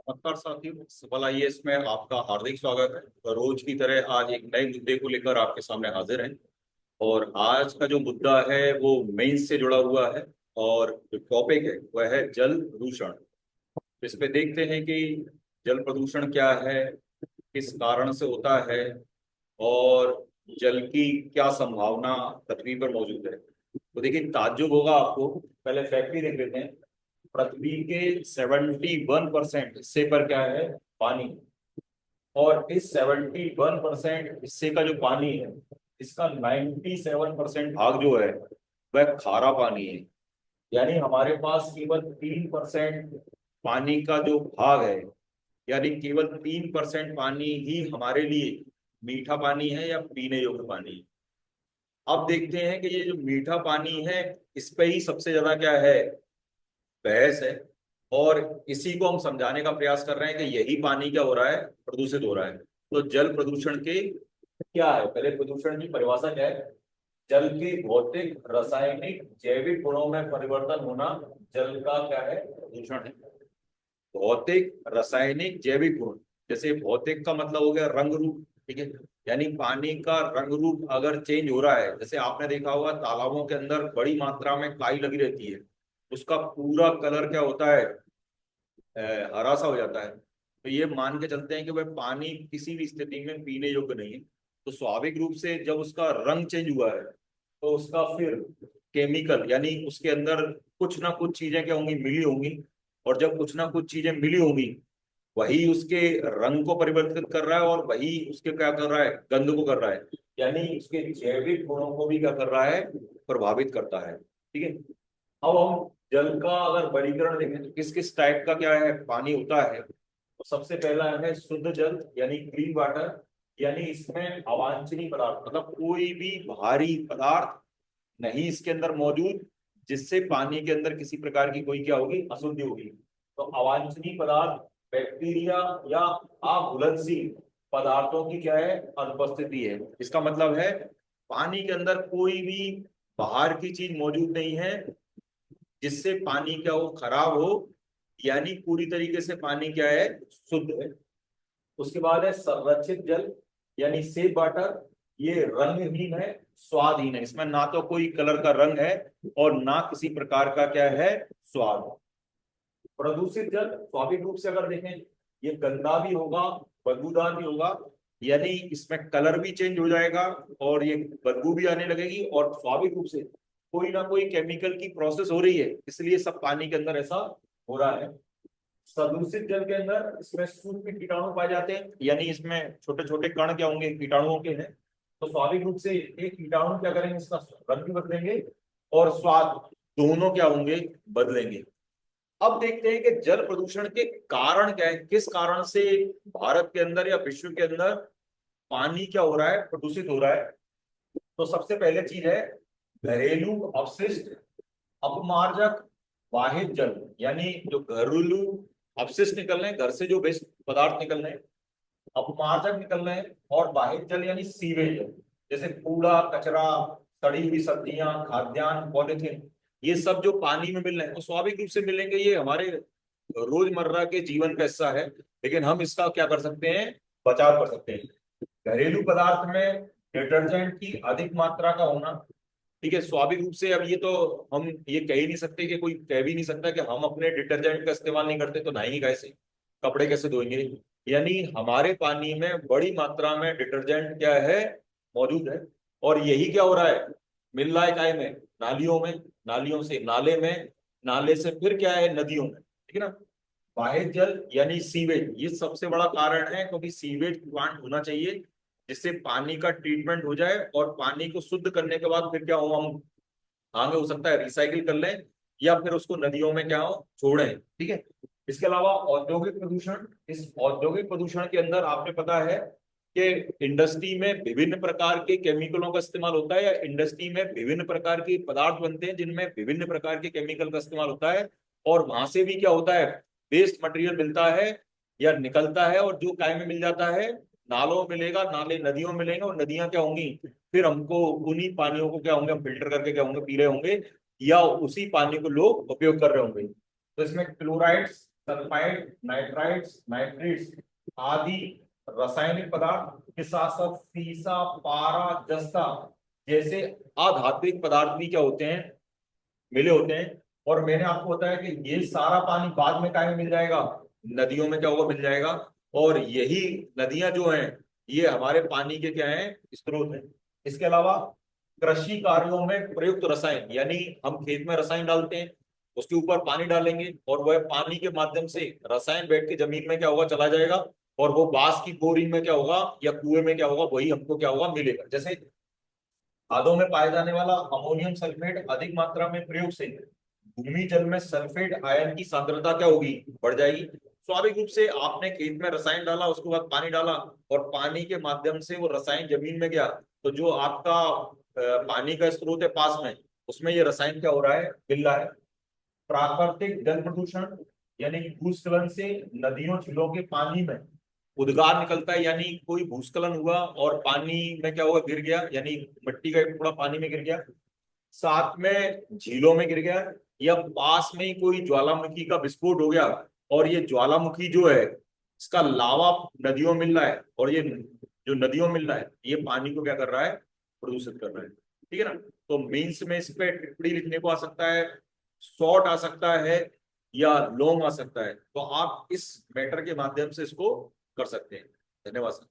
नमस्कार साथियों, सफल आईएएस में आपका हार्दिक स्वागत है। तो रोज की तरह आज एक नए मुद्दे को लेकर आपके सामने हाजिर हैं। और आज का जो मुद्दा है वो मेंस से जुड़ा हुआ है। और जो टॉपिक है वह है जल प्रदूषण। इस पे देखते हैं कि जल प्रदूषण क्या है, किस कारण से होता है, और जल की क्या संभावना पृथ्वी पर मौजूद है। तो देखिए, ताज्जुब होगा आपको। पहले फैक्ट ही देख लेते हैं। पृथ्वी के 71% हिस्से पर क्या है? पानी। और इस 71% हिस्से का जो पानी है, इसका 97% भाग जो है वह खारा पानी है। यानी हमारे पास केवल 3% पानी का जो भाग है, यानी केवल 3% पानी ही हमारे लिए मीठा पानी है या पीने योग्य पानी है। अब देखते हैं कि ये जो मीठा पानी है, इस पे ही सबसे ज्यादा क्या है? बहस है। और इसी को हम समझाने का प्रयास कर रहे हैं कि यही पानी क्या हो रहा है? प्रदूषित हो रहा है। तो जल प्रदूषण के क्या है? पहले प्रदूषण की परिभाषा क्या है? जल के भौतिक, रासायनिक, जैविक गुणों में परिवर्तन होना जल का क्या है? प्रदूषण है। भौतिक, रासायनिक, जैविक गुण। जैसे भौतिक का मतलब हो गया रंग रूप, ठीक है। यानी पानी का रंग रूप अगर चेंज हो रहा है, जैसे आपने देखा होगा तालाबों के अंदर बड़ी मात्रा में काई लगी रहती है, उसका पूरा कलर क्या होता है? हरा सा हो जाता है। तो ये मान के चलते हैं कि वह पानी किसी भी स्थिति में पीने योग्य नहीं है। तो स्वाभाविक रूप से जब उसका रंग चेंज हुआ है, तो उसका फिर केमिकल, यानी उसके अंदर कुछ ना कुछ चीजें क्या होंगी? मिली होंगी। और जब कुछ ना कुछ चीजें मिली होंगी, वही उसके रंग को परिवर्तित कर रहा है और वही उसके क्या कर रहा है? गंध को कर रहा है। यानी उसके जैविक गुणों को भी क्या कर रहा है? प्रभावित करता है, ठीक है। अब हम जल का अगर वर्गीकरण देखें तो किस किस टाइप का क्या है पानी होता है। तो सबसे पहला है शुद्ध जल, यानी क्लीन वाटर। यानी इसमें अवांछनीय पदार्थ, मतलब कोई भी भारी पदार्थ नहीं इसके अंदर मौजूद, जिससे पानी के अंदर किसी प्रकार की कोई क्या होगी? अशुद्धि होगी। तो अवांछनीय पदार्थ, बैक्टीरिया या अघुलनशील पदार्थों की क्या है? अनुपस्थिति है। इसका मतलब है पानी के अंदर कोई भी बाहर की चीज मौजूद नहीं है जिससे पानी क्या हो? खराब हो। यानी पूरी तरीके से पानी क्या है? शुद्ध है। उसके बाद है संरक्षित जल, यानी सेफ वाटर। ये रंगहीन है, स्वादहीन है। इसमें ना तो कोई कलर का रंग है और ना किसी प्रकार का क्या है? स्वाद। प्रदूषित जल स्वाभाविक रूप से अगर देखें, ये गंदा भी होगा, बदबूदार भी होगा। यानी इसमें कलर भी चेंज हो जाएगा और ये बदबू भी आने लगेगी, और स्वाभाविक रूप से कोई ना कोई केमिकल की प्रोसेस हो रही है, इसलिए सब पानी के अंदर ऐसा हो रहा है। प्रदूषित जल के अंदर इसमें सूक्ष्म कीटाणु पाए जाते हैं, यानी इसमें छोटे छोटे कण क्या होंगे? कीटाणुओं के हैं। तो स्वाभाविक रूप से एक कीटाणु क्या करेंगे? इसका रंग भी बदलेंगे और स्वाद, दोनों क्या होंगे? बदलेंगे। अब देखते हैं कि जल प्रदूषण के कारण क्या है, किस कारण से भारत के अंदर या विश्व के अंदर पानी क्या हो रहा है? प्रदूषित हो रहा है। तो सबसे पहले चीज है घरेलू अपशिष्ट, अपमार्जक, वाहित जल। यानी जो घरेलू अपशिष्ट निकल रहे हैं, घर से जो वेस्ट पदार्थ निकल रहे हैं, अपमार्जक निकल रहे हैं, और वाहित जल यानी सीवेज जल। जैसे कूड़ा कचरा, सड़ी हुई सब्जियां, खाद्यान्न, पॉलिथीन, ये सब जो पानी में मिल रहे हैं वो स्वाभाविक रूप से मिलेंगे। ये हमारे रोजमर्रा के जीवन का हिस्सा है। लेकिन हम इसका क्या कर सकते हैं? बचाव कर सकते हैं। घरेलू पदार्थ में डिटर्जेंट की अधिक मात्रा का होना, ठीक है। स्वाभाविक रूप से अब ये तो हम ये कह ही नहीं सकते, कि कोई कह भी नहीं सकता कि हम अपने डिटर्जेंट का इस्तेमाल नहीं करते तो नहाएंगे कैसे, कपड़े कैसे धोएंगे। यानी हमारे पानी में बड़ी मात्रा में डिटर्जेंट क्या है? मौजूद है। और यही क्या हो रहा है? मिल रहा है काय में? नालियों में। नालियों से नाले में, नाले से फिर क्या है? नदियों में, ठीक है ना। वाहित जल यानी सीवेज, ये सबसे बड़ा कारण है, क्योंकि सीवेज प्लांट होना चाहिए जिससे पानी का ट्रीटमेंट हो जाए, और पानी को शुद्ध करने के बाद फिर क्या हो? हम आगे हो सकता है रिसाइकिल कर लें, या फिर उसको नदियों में क्या हो? छोड़ें, ठीक है। इसके अलावा औद्योगिक प्रदूषण। इस औद्योगिक प्रदूषण के अंदर आपने पता है कि इंडस्ट्री में विभिन्न प्रकार के केमिकलों का इस्तेमाल होता है, या इंडस्ट्री में विभिन्न प्रकार के पदार्थ बनते हैं जिनमें विभिन्न प्रकार के केमिकल का इस्तेमाल होता है। और वहां से भी क्या होता है? वेस्ट मटेरियल मिलता है या निकलता है, और जो काय में मिल जाता है? नालों में मिलेगा, नाले नदियों में मिलेंगे, और नदियां क्या होंगी? फिर हमको उन्हीं पानियों को क्या होंगे? हम फिल्टर करके क्या होंगे? पी रहे होंगे, या उसी पानी को लोग उपयोग कर रहे होंगे। तो इसमें क्लोराइड्स, सल्फाइड, नाइट्राइट्स, नाइट्रेट्स आदि रासायनिक पदार्थ के साथ साथ सीसा, पारा, जस्ता जैसे अधात्विक पदार्थ भी क्या होते हैं, मिले होते हैं। और मैंने आपको बताया कि ये सारा पानी बाद में कहाँ में मिल जाएगा, नदियों में क्या होगा, मिल जाएगा। और यही नदियां जो हैं ये हमारे पानी के क्या हैं, स्रोत हैं। इसके अलावा कृषि कार्यों में प्रयुक्त रसायन, यानी हम खेत में रसायन डालते हैं, उसके ऊपर पानी डालेंगे और वह पानी के माध्यम से रसायन बैठ के जमीन में क्या होगा, चला जाएगा। और वो बांस की बोरिंग में क्या होगा या कुएं में क्या होगा, वही हमको क्या होगा, मिलेगा। जैसे खादों में पाए जाने वाला अमोनियम सल्फेट अधिक मात्रा में प्रयोग से भूमि जल में सल्फेट आयन की सांद्रता क्या होगी, बढ़ जाएगी। स्वाभाविक रूप से आपने खेत में रसायन डाला, उसके बाद पानी डाला और पानी के माध्यम से वो रसायन जमीन में गया, तो जो आपका पानी का स्रोत है पास में, उसमें ये रसायन क्या हो रहा है, मिल रहा है। प्राकृतिक जल प्रदूषण, यानी कि भूस्खलन से नदियों झीलों के पानी में उद्गार निकलता है, यानी कोई भूस्खलन हुआ और पानी में क्या हुआ, गिर गया, यानी मिट्टी का एक टुकड़ा पानी में गिर गया, साथ में झीलों में गिर गया, या पास में ही कोई ज्वालामुखी का विस्फोट हो गया और ये ज्वालामुखी जो है इसका लावा नदियों में मिल रहा है, और ये जो नदियों में मिल रहा है ये पानी को क्या कर रहा है, प्रदूषित कर रहा है। ठीक है ना। तो मेंस में इस पे टिप्पणी लिखने को आ सकता है, शॉर्ट आ सकता है, या लॉन्ग आ सकता है। तो आप इस मैटर के माध्यम से इसको कर सकते हैं। धन्यवाद सर।